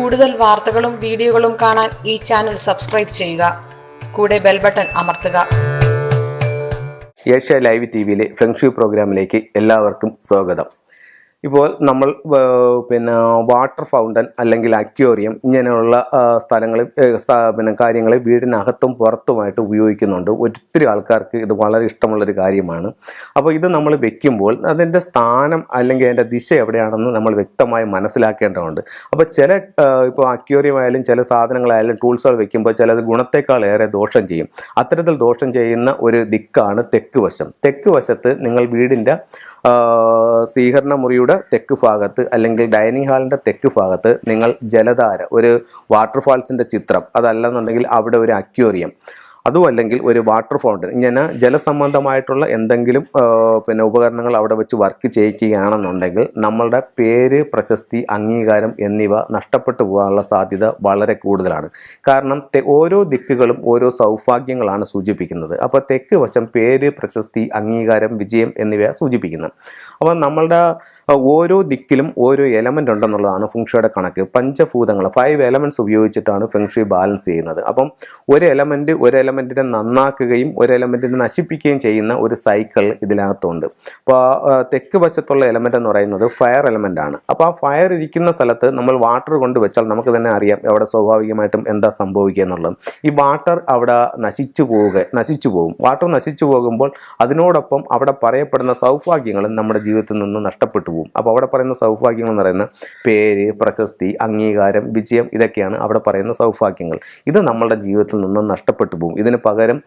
കൂടുതൽ വാർത്തകളും വീഡിയോകളും കാണാൻ ഈ ചാനൽ സബ്സ്ക്രൈബ് ചെയ്യുക. കൂടെ ബെൽ ബട്ടൺ അമർത്തുക. ഏഷ്യ ലൈവ് ടിവിയിലെ ഫെങ്ഷു പ്രോഗ്രാമിലേക്ക് എല്ലാവർക്കും സ്വാഗതം. ഇപ്പോൾ നമ്മൾ വാട്ടർ ഫൗണ്ടൻ അല്ലെങ്കിൽ അക്വേറിയം ഇങ്ങനെയുള്ള സ്ഥലങ്ങളിൽ കാര്യങ്ങൾ വീടിനകത്തും പുറത്തുമായിട്ട് ഉപയോഗിക്കുന്നുണ്ട്. ഒത്തിരി ആൾക്കാർക്ക് ഇത് വളരെ ഇഷ്ടമുള്ളൊരു കാര്യമാണ്. അപ്പോൾ ഇത് നമ്മൾ വെക്കുമ്പോൾ അതിൻ്റെ സ്ഥാനം അല്ലെങ്കിൽ അതിൻ്റെ ദിശ എവിടെയാണെന്ന് നമ്മൾ വ്യക്തമായി മനസ്സിലാക്കേണ്ടതുണ്ട്. അപ്പോൾ ഇപ്പോൾ അക്വേറിയം ആയാലും ചില സാധനങ്ങളായാലും ടൂൾസുകൾ വെക്കുമ്പോൾ ചിലത് ഗുണത്തേക്കാൾ ഏറെ ദോഷം ചെയ്യും. അത്തരത്തിൽ ദോഷം ചെയ്യുന്ന ഒരു ദിക്കാണ് തെക്ക് വശം. തെക്ക് വശത്ത് നിങ്ങൾ വീടിൻ്റെ സ്വീകരണ മുറിയുടെ തെക്ക് ഭാഗത്ത് അല്ലെങ്കിൽ ഡൈനിങ് ഹാളിൻ്റെ തെക്ക് ഭാഗത്ത് നിങ്ങൾ ജലധാര, ഒരു വാട്ടർഫാൾസിൻ്റെ ചിത്രം, അതല്ലെന്നുണ്ടെങ്കിൽ അവിടെ ഒരു അക്വേറിയം, അതും അല്ലെങ്കിൽ ഒരു വാട്ടർ ഫൗണ്ടൻ, ഇങ്ങനെ ജലസംബന്ധമായിട്ടുള്ള എന്തെങ്കിലും ഉപകരണങ്ങൾ അവിടെ വെച്ച് വർക്ക് ചെയ്യിക്കുകയാണെന്നുണ്ടെങ്കിൽ നമ്മളുടെ പേര്, പ്രശസ്തി, അംഗീകാരം എന്നിവ നഷ്ടപ്പെട്ടു പോകാനുള്ള സാധ്യത വളരെ കൂടുതലാണ്. കാരണം ഓരോ ദിക്കുകളും ഓരോ സൗഭാഗ്യങ്ങളാണ് സൂചിപ്പിക്കുന്നത്. അപ്പോൾ തെക്ക് വശം പേര്, പ്രശസ്തി, അംഗീകാരം, വിജയം എന്നിവ സൂചിപ്പിക്കുന്നത്. അപ്പോൾ നമ്മളുടെ ഓരോ ദിക്കിലും ഓരോ എലമെൻ്റ് ഉണ്ടെന്നുള്ളതാണ് ഫെങ്ഷുയുടെ കണക്ക്. പഞ്ചഭൂതങ്ങൾ 5 എലമെൻറ്റ്സ് ഉപയോഗിച്ചിട്ടാണ് ഫെങ്ഷു ബാലൻസ് ചെയ്യുന്നത്. അപ്പം ഒരു എലമെൻറ്റിനെ നന്നാക്കുകയും ഒരു എലമെൻറ്റിനെ നശിപ്പിക്കുകയും ചെയ്യുന്ന ഒരു സൈക്കിൾ ഇതിനകത്തുണ്ട്. അപ്പോൾ തെക്ക് വശത്തുള്ള എലമെൻ്റ് എന്ന് പറയുന്നത് ഫയർ എലമെൻ്റ് ആണ്. അപ്പോൾ ആ ഫയർ ഇരിക്കുന്ന സ്ഥലത്ത് നമ്മൾ വാട്ടർ കൊണ്ട് വെച്ചാൽ നമുക്ക് തന്നെ അറിയാം അവിടെ സ്വാഭാവികമായിട്ടും എന്താ സംഭവിക്കുക എന്നുള്ളത്. ഈ വാട്ടർ അവിടെ നശിച്ചു പോകും. വാട്ടർ നശിച്ചു പോകുമ്പോൾ അതിനോടൊപ്പം അവിടെ പറയപ്പെടുന്ന സൗഭാഗ്യങ്ങളും നമ്മുടെ ജീവിതത്തിൽ നിന്ന് നഷ്ടപ്പെട്ടു പോകും. അപ്പോൾ അവിടെ പറയുന്ന സൗഭാഗ്യങ്ങൾ എന്ന് പറയുന്ന പേര്, പ്രശസ്തി, അംഗീകാരം, വിജയം, ഇതൊക്കെയാണ് അവിടെ പറയുന്ന സൗഭാഗ്യങ്ങൾ. ഇത് നമ്മളുടെ ജീവിതത്തിൽ നിന്ന് നഷ്ടപ്പെട്ടു പോകും. ഇതിന് പകരം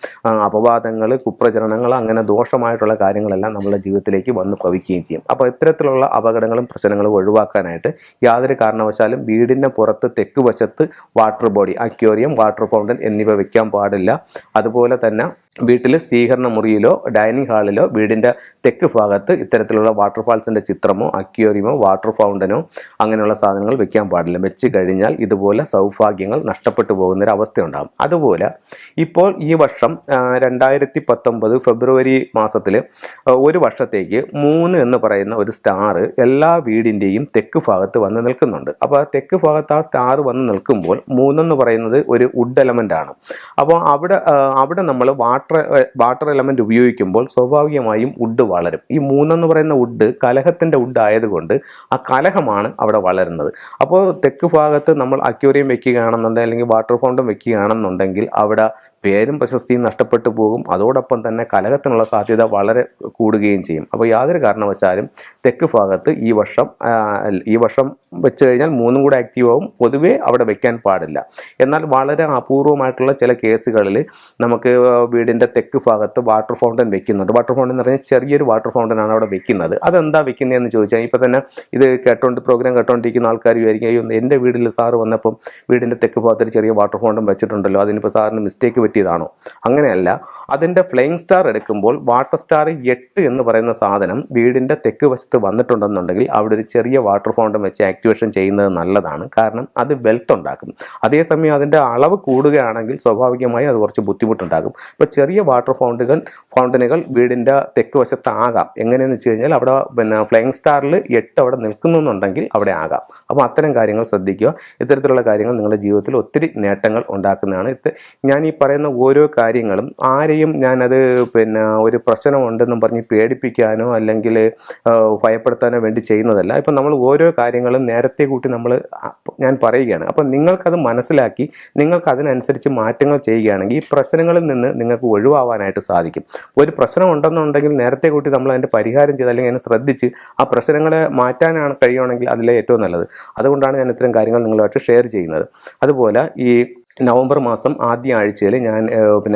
അപവാദങ്ങൾ, കുപ്രചരണങ്ങൾ, അങ്ങനെ ദോഷമായിട്ടുള്ള കാര്യങ്ങളെല്ലാം നമ്മുടെ ജീവിതത്തിലേക്ക് വന്ന് ഭവിക്കുകയും ചെയ്യും. അപ്പോൾ ഇത്തരത്തിലുള്ള അപകടങ്ങളും പ്രശ്നങ്ങളും ഒഴിവാക്കാനായിട്ട് യാതൊരു കാരണവശാലും വീടിൻ്റെ പുറത്ത് തെക്ക് വശത്ത് water body, aquarium, water fountain എന്നിവ വെക്കാൻ പാടില്ല. അതുപോലെ തന്നെ വീട്ടിൽ സ്വീകരണ മുറിയിലോ ഡൈനിങ് ഹാളിലോ വീടിൻ്റെ തെക്ക് ഭാഗത്ത് ഇത്തരത്തിലുള്ള വാട്ടർഫാൾസിൻ്റെ ചിത്രമോ അക്വേറിയമോ വാട്ടർ ഫൗണ്ടനോ അങ്ങനെയുള്ള സാധനങ്ങൾ വെക്കാൻ പാടില്ല. വെച്ച് കഴിഞ്ഞാൽ ഇതുപോലെ സൗഭാഗ്യങ്ങൾ നഷ്ടപ്പെട്ടു പോകുന്നൊരവസ്ഥയുണ്ടാകും. അതുപോലെ ഇപ്പോൾ ഈ വർഷം 2019 ഫെബ്രുവരി മാസത്തിൽ ഒരു വർഷത്തേക്ക് 3 എന്ന് പറയുന്ന ഒരു സ്റ്റാർ എല്ലാ വീടിൻ്റെയും തെക്ക് ഭാഗത്ത് വന്ന് നിൽക്കുന്നുണ്ട്. അപ്പോൾ ആ തെക്ക് ഭാഗത്ത് ആ സ്റ്റാർ വന്ന് നിൽക്കുമ്പോൾ 3 എന്ന് പറയുന്നത് ഒരു വുഡ് എലമെൻ്റ് ആണ്. അപ്പോൾ അവിടെ നമ്മൾ വാട്ടർ എലമെൻറ്റ് ഉപയോഗിക്കുമ്പോൾ സ്വാഭാവികമായും വുഡ് വളരും. ഈ 3 എന്ന് പറയുന്ന വുഡ് കലഹത്തിൻ്റെ വുഡ് ആയതുകൊണ്ട് ആ കലഹമാണ് അവിടെ വളരുന്നത്. അപ്പോൾ തെക്ക് ഭാഗത്ത് നമ്മൾ അക്വേറിയം വെക്കുകയാണെന്നുണ്ടെങ്കിൽ അല്ലെങ്കിൽ വാട്ടർ ഫൗണ്ടൻ വെക്കുകയാണെന്നുണ്ടെങ്കിൽ അവിടെ പേരും പ്രശസ്തിയും നഷ്ടപ്പെട്ടു പോകും. അതോടൊപ്പം തന്നെ കലഹത്തിനുള്ള സാധ്യത വളരെ കൂടുകയും ചെയ്യും. അപ്പോൾ യാതൊരു കാരണവശാലും തെക്ക് ഭാഗത്ത് ഈ വർഷം വെച്ച് കഴിഞ്ഞാൽ 3 കൂടെ ആക്റ്റീവ് ആവും. പൊതുവേ അവിടെ വെക്കാൻ പാടില്ല. എന്നാൽ വളരെ അപൂർവമായിട്ടുള്ള ചില കേസുകളിൽ നമുക്ക് വീടിൻ്റെ തെക്ക് ഭാഗത്ത് വാട്ടർ ഫൗണ്ടൻ വെക്കുന്നുണ്ട്. വാട്ടർ ഫൗണ്ടൻ എന്ന് പറഞ്ഞാൽ ചെറിയൊരു വാട്ടർ ഫൗണ്ടനാണ് അവിടെ വെക്കുന്നത്. അതെന്താ വെക്കുന്നതെന്ന് ചോദിച്ചാൽ ഇപ്പോൾ തന്നെ ഇത് പ്രോഗ്രാം കേട്ടോണ്ടിരിക്കുന്ന ആൾക്കാർ വിചാരിക്കും, എൻ്റെ വീട്ടിൽ സാറ് വന്നപ്പം വീടിൻ്റെ തെക്ക് ഭാഗത്തൊരു ചെറിയ വാട്ടർ ഫൗണ്ടൻ വെച്ചിട്ടുണ്ടല്ലോ, അതിനിപ്പോൾ സാറിന് മിസ്റ്റേക്ക് പറ്റിയതാണോ? അങ്ങനെയല്ല. അതിൻ്റെ ഫ്ലെയിങ് സ്റ്റാർ എടുക്കുമ്പോൾ വാട്ടർ സ്റ്റാർ 8 എന്ന് പറയുന്ന സാധനം വീടിൻ്റെ തെക്ക് വശത്ത് വന്നിട്ടുണ്ടെന്നുണ്ടെങ്കിൽ അവിടെ ഒരു ചെറിയ വാട്ടർ ഫൗണ്ടൻ വെച്ച് ആക്ടിവേഷൻ ചെയ്യുന്നത് നല്ലതാണ്. കാരണം അത് വെൽത്ത് ഉണ്ടാക്കും. അതേസമയം അതിൻ്റെ അളവ് കൂടുകയാണെങ്കിൽ സ്വാഭാവികമായി അത് കുറച്ച് ബുദ്ധിമുട്ടുണ്ടാകും. ഇപ്പോൾ ചെറിയ വാട്ടർ ഫൗണ്ടനുകൾ വീടിൻ്റെ തെക്ക് വശത്താകാം. എങ്ങനെയെന്ന് വെച്ച് കഴിഞ്ഞാൽ അവിടെ ഫ്ലെയിങ് സ്റ്റാറിൽ 8 അവിടെ നിൽക്കുന്നുണ്ടെങ്കിൽ അവിടെ ആകാം. അപ്പോൾ അത്തരം കാര്യങ്ങൾ ശ്രദ്ധിക്കുക. ഇത്തരത്തിലുള്ള കാര്യങ്ങൾ നിങ്ങളുടെ ജീവിതത്തിൽ ഒത്തിരി നേട്ടങ്ങൾ ഉണ്ടാക്കുന്നതാണ്. ഞാൻ ഈ പറയുന്ന ഓരോ കാര്യങ്ങളും ആരെയും ഞാനത് ഒരു പ്രശ്നമുണ്ടെന്നും പറഞ്ഞ് പേടിപ്പിക്കാനോ അല്ലെങ്കിൽ ഭയപ്പെടുത്താനോ വേണ്ടി ചെയ്യുന്നതല്ല. ഇപ്പം നമ്മൾ ഓരോ കാര്യങ്ങളും നേരത്തെ കൂട്ടി ഞാൻ പറയുകയാണ്. അപ്പം നിങ്ങൾക്കത് മനസ്സിലാക്കി നിങ്ങൾക്ക് അതിനനുസരിച്ച് മാറ്റങ്ങൾ ചെയ്യുകയാണെങ്കിൽ ഈ പ്രശ്നങ്ങളിൽ നിന്ന് നിങ്ങൾക്ക് ഒഴിവാവാനായിട്ട് സാധിക്കും. ഒരു പ്രശ്നം ഉണ്ടെന്നുണ്ടെങ്കിൽ നേരത്തെ കൂട്ടി നമ്മൾ അതിൻ്റെ പരിഹാരം ചെയ്ത് അല്ലെങ്കിൽ അതിനെ ശ്രദ്ധിച്ച് ആ പ്രശ്നങ്ങളെ മാറ്റാനാണ് കഴിയുകയാണെങ്കിൽ അതിലെ ഏറ്റവും നല്ലത്. അതുകൊണ്ടാണ് ഞാൻ ഇത്തരം കാര്യങ്ങൾ നിങ്ങളുമായിട്ട് ഷെയർ ചെയ്യുന്നത്. അതുപോലെ ഈ നവംബർ മാസം ആദ്യ ആഴ്ചയിൽ ഞാൻ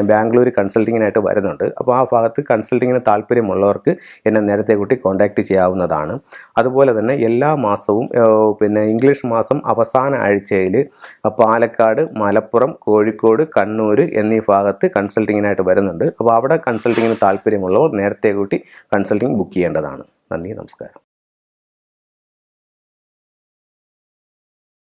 ബാംഗ്ലൂർ കൺസൾട്ടിങ്ങിനായിട്ട് വരുന്നുണ്ട്. അപ്പോൾ ആ ഭാഗത്ത് കൺസൾട്ടിങ്ങിന് താല്പര്യമുള്ളവർക്ക് എന്നെ നേരത്തെ കൂട്ടി കോൺടാക്റ്റ് ചെയ്യാവുന്നതാണ്. അതുപോലെ തന്നെ എല്ലാ മാസവും ഇംഗ്ലീഷ് മാസം അവസാന ആഴ്ചയിൽ പാലക്കാട്, മലപ്പുറം, കോഴിക്കോട്, കണ്ണൂർ എന്നീ ഭാഗത്ത് കൺസൾട്ടിങ്ങിനായിട്ട് വരുന്നുണ്ട്. അപ്പോൾ അവിടെ കൺസൾട്ടിങ്ങിന് താല്പര്യമുള്ളവർ നേരത്തെ കൂട്ടി കൺസൾട്ടിങ് ബുക്ക് ചെയ്യേണ്ടതാണ്. നന്ദി, നമസ്കാരം.